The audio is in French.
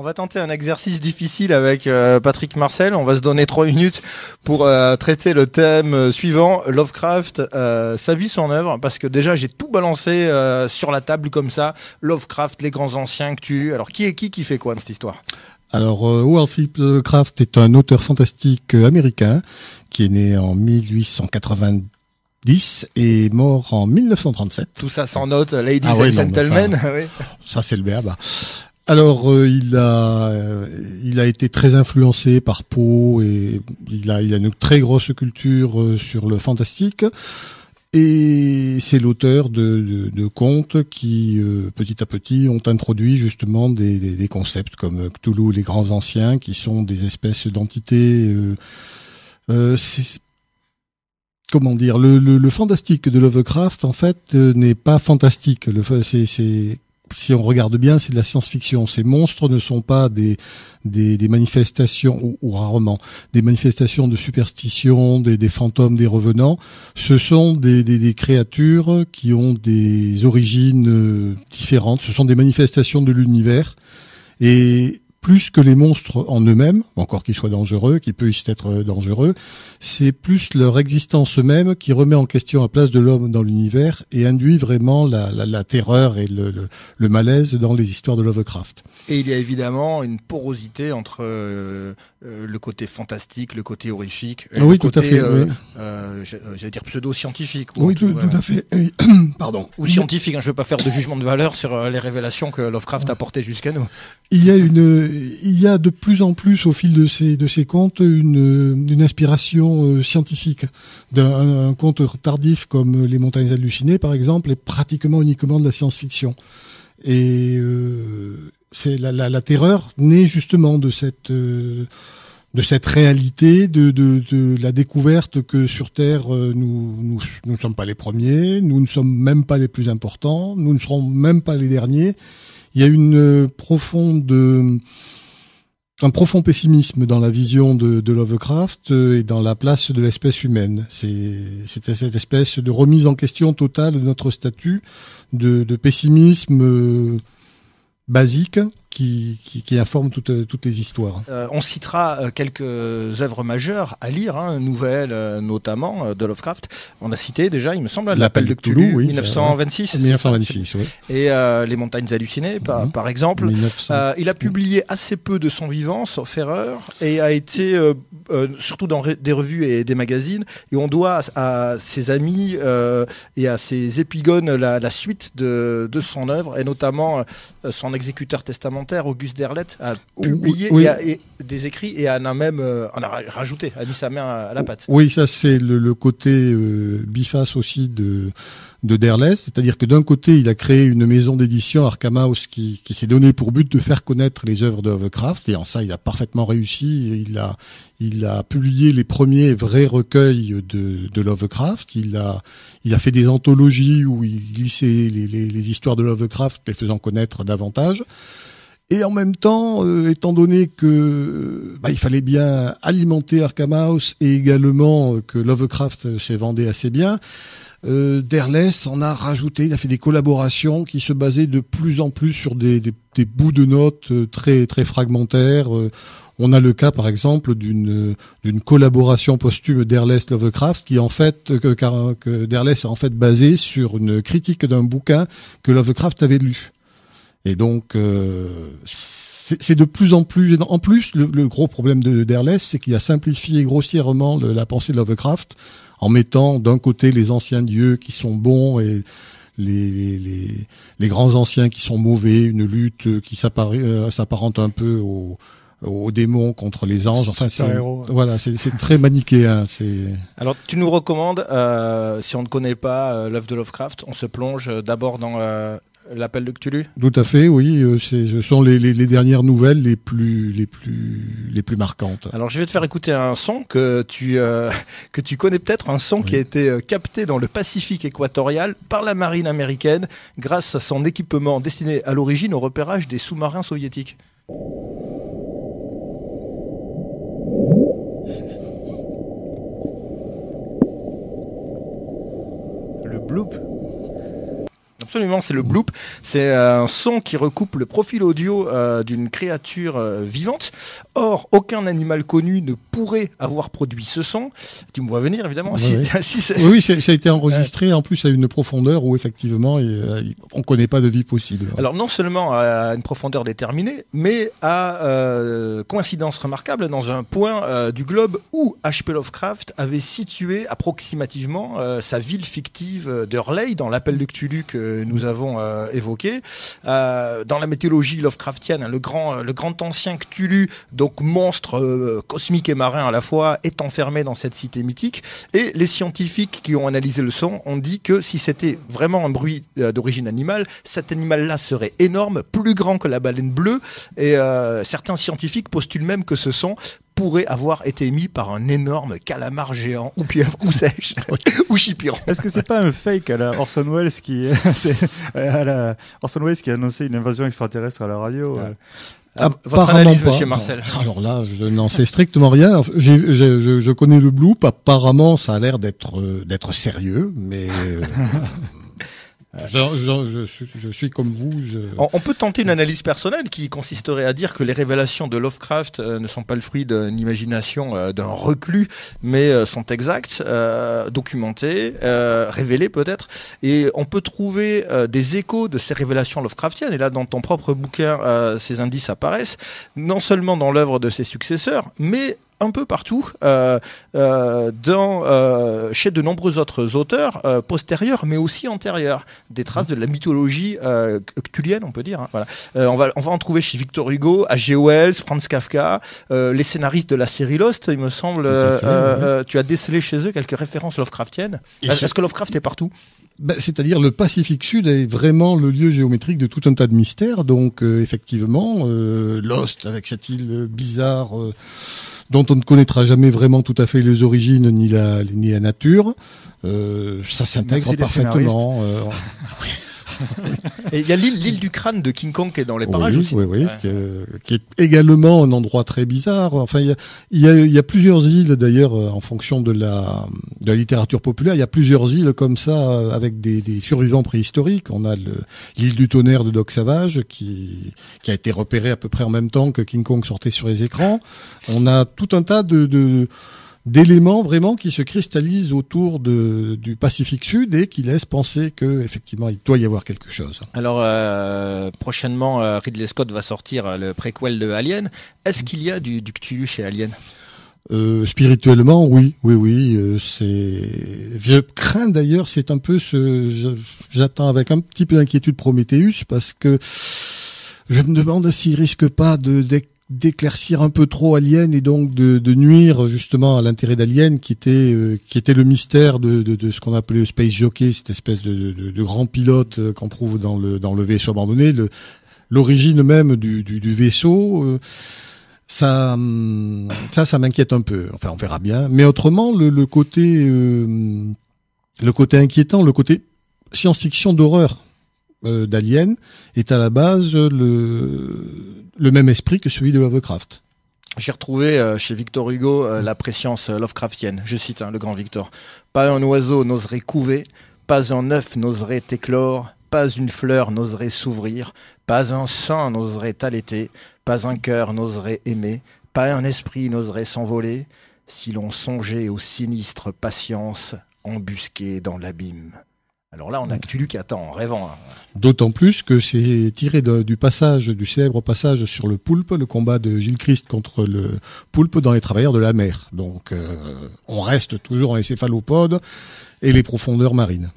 On va tenter un exercice difficile avec Patrick Marcel. On va se donner 3 minutes pour traiter le thème suivant, Lovecraft, sa vie, son œuvre. Parce que déjà, j'ai tout balancé sur la table comme ça. Lovecraft, les grands anciens que tu... Alors, qui fait quoi dans cette histoire ? Alors, Howard Phillips Lovecraft est un auteur fantastique américain qui est né en 1890 et mort en 1937. Tout ça sans note, ladies and gentlemen. Ça, c'est le verbe. Alors, il a été très influencé par Poe et il a une très grosse culture sur le fantastique. Et c'est l'auteur de contes qui, petit à petit, ont introduit justement des concepts comme Cthulhu, les grands anciens, qui sont des espèces d'entités. Comment dire, le fantastique de Lovecraft, en fait, n'est pas fantastique. Si on regarde bien, c'est de la science-fiction. Ces monstres ne sont pas des manifestations, ou rarement, des manifestations de superstition, des fantômes, des revenants. Ce sont des créatures qui ont des origines différentes. Ce sont des manifestations de l'univers. Et plus que les monstres en eux-mêmes, encore qu'ils soient dangereux, qu'ils puissent être dangereux, c'est plus leur existence eux-mêmes qui remet en question la place de l'homme dans l'univers et induit vraiment la terreur et le malaise dans les histoires de Lovecraft. Et il y a évidemment une porosité entre le côté fantastique, le côté horrifique, et oui, le côté, tout à fait, oui. J'allais dire pseudo-scientifique. Oui, tout à fait. Pardon. Ou scientifique, hein, je ne veux pas faire de jugement de valeur sur les révélations que Lovecraft a portées jusqu'à nous. Il y a de plus en plus au fil de ces contes une inspiration scientifique. Un conte tardif comme Les Montagnes Hallucinées, par exemple, est pratiquement uniquement de la science-fiction. Et c'est la terreur née justement de cette réalité, de la découverte que sur Terre nous ne sommes pas les premiers, nous ne sommes même pas les plus importants, nous ne serons même pas les derniers. Il y a un profond pessimisme dans la vision de Lovecraft et dans la place de l'espèce humaine. C'est cette espèce de remise en question totale de notre statut, de pessimisme basique qui informe toutes les histoires. On citera quelques œuvres majeures à lire, nouvelles notamment de Lovecraft. On a cité déjà, il me semble, L'Appel de Cthulhu, oui, 1926. 1926, oui. Et Les Montagnes Hallucinées, par exemple. Il a publié assez peu de son vivant, sauf erreur, et a été surtout dans des revues et des magazines. Et on doit à ses amis et à ses épigones la suite de son œuvre, et notamment son exécuteur testamentaire, Auguste Derleth, a publié et des écrits et en a rajouté, a mis sa main à la pâte. Oui, ça c'est le côté biface aussi de Derleth, c'est-à-dire que d'un côté il a créé une maison d'édition, Arkham House, qui s'est donné pour but de faire connaître les œuvres de Lovecraft, et en ça il a parfaitement réussi. Il a publié les premiers vrais recueils de Lovecraft. Il a fait des anthologies où il glissait les histoires de Lovecraft, les faisant connaître davantage. Et en même temps, étant donné que il fallait bien alimenter Arkham House et également que Lovecraft s'est vendait assez bien, Derleth en a rajouté. Il a fait des collaborations qui se basaient de plus en plus sur des bouts de notes très très fragmentaires. On a le cas, par exemple, d'une collaboration posthume Derleth-Lovecraft qui en fait que Derleth a en fait basé sur une critique d'un bouquin que Lovecraft avait lu. Et donc, c'est de plus en plus... En plus, le gros problème de Derleth, c'est qu'il a simplifié grossièrement la pensée de Lovecraft en mettant d'un côté les anciens dieux qui sont bons et les grands anciens qui sont mauvais, une lutte qui s'apparente un peu aux démons contre les anges. Enfin, c'est très manichéen. Alors, tu nous recommandes, si on ne connaît pas l'œuvre de Lovecraft, on se plonge d'abord dans L'Appel de Cthulhu. Tout à fait, oui. Ce sont les dernières nouvelles les plus marquantes. Alors, je vais te faire écouter un son que tu connais peut-être, un son qui a été capté dans le Pacifique équatorial par la marine américaine grâce à son équipement destiné à l'origine au repérage des sous-marins soviétiques. Le bloop. Absolument, c'est le bloop. C'est un son qui recoupe le profil audio d'une créature vivante. Or, aucun animal connu ne pourrait avoir produit ce son. Tu me vois venir, évidemment. Oui, ça a été enregistré en plus à une profondeur où effectivement on connaît pas de vie possible. Alors non seulement à une profondeur déterminée, mais à coïncidence remarquable dans un point du globe où H.P. Lovecraft avait situé approximativement sa ville fictive d'Hurley dans l'appel de Cthulhu que nous avons évoqué. Dans la mythologie Lovecraftienne, le grand ancien Cthulhu, donc monstre cosmique et marin à la fois, est enfermé dans cette cité mythique. Et les scientifiques qui ont analysé le son ont dit que si c'était vraiment un bruit d'origine animale, cet animal-là serait énorme, plus grand que la baleine bleue. Et certains scientifiques postulent même que ce son pourrait avoir été émis par un énorme calamar géant ou pieuvre ou sèche ou chipiron. Est-ce que c'est pas un fake à la Orson Welles qui a annoncé une invasion extraterrestre à la radio? Votre analyse, monsieur Marcel. Alors là, je n'en sais strictement rien. Je connais le bloop. Apparemment, ça a l'air d'être sérieux, mais je suis comme vous. On peut tenter une analyse personnelle qui consisterait à dire que les révélations de Lovecraft ne sont pas le fruit d'une imagination d'un reclus, mais sont exactes, documentées, révélées peut-être. Et on peut trouver des échos de ces révélations Lovecraftiennes. Et là, dans ton propre bouquin, ces indices apparaissent, non seulement dans l'œuvre de ses successeurs, mais un peu partout, chez de nombreux autres auteurs postérieurs, mais aussi antérieurs, des traces de la mythologie cthulhienne, on peut dire. Hein, voilà. On va en trouver chez Victor Hugo, H.G. Wells, Franz Kafka, les scénaristes de la série Lost, il me semble. Oui. Tu as décelé chez eux quelques références Lovecraftiennes. Est-ce que Lovecraft est partout? C'est-à-dire le Pacifique Sud est vraiment le lieu géométrique de tout un tas de mystères. Donc effectivement, Lost avec cette île bizarre dont on ne connaîtra jamais vraiment tout à fait les origines ni la nature, ça s'intègre parfaitement. Et il y a l'île du crâne de King Kong qui est dans les parages aussi. Oui, ouais. qui est également un endroit très bizarre. Enfin, il y a plusieurs îles d'ailleurs en fonction de la littérature populaire. Il y a plusieurs îles comme ça avec des survivants préhistoriques. On a l'île du tonnerre de Doc Savage qui a été repérée à peu près en même temps que King Kong sortait sur les écrans. On a tout un tas d'éléments vraiment qui se cristallisent autour du Pacifique Sud et qui laissent penser que effectivement il doit y avoir quelque chose. Alors prochainement Ridley Scott va sortir le préquel de Alien. Est-ce qu'il y a du Cthulhu chez Alien? Spirituellement, oui. Je crains d'ailleurs, c'est un peu j'attends avec un petit peu d'inquiétude Prometheus parce que je me demande s'il risque pas d'éclaircir un peu trop Alien et donc de nuire justement à l'intérêt d'Alien qui était le mystère de ce qu'on appelait le Space Jockey, cette espèce de grand pilote qu'on trouve dans le vaisseau abandonné, l'origine même du vaisseau. Ça m'inquiète un peu. Enfin, on verra bien. Mais autrement, le côté inquiétant, le côté science-fiction d'horreur d'Alien est à la base le même esprit que celui de Lovecraft. J'ai retrouvé chez Victor Hugo la préscience Lovecraftienne. Je cite le grand Victor. Pas un oiseau n'oserait couver, pas un œuf n'oserait éclore, pas une fleur n'oserait s'ouvrir, pas un sein n'oserait allaiter, pas un cœur n'oserait aimer, pas un esprit n'oserait s'envoler, si l'on songeait aux sinistres patiences embusquées dans l'abîme. Alors là, on a Cthulhu qui attend en rêvant. D'autant plus que c'est tiré du célèbre passage sur le poulpe, le combat de Gilles Christ contre le poulpe dans Les Travailleurs de la mer. Donc, on reste toujours dans les céphalopodes et les profondeurs marines.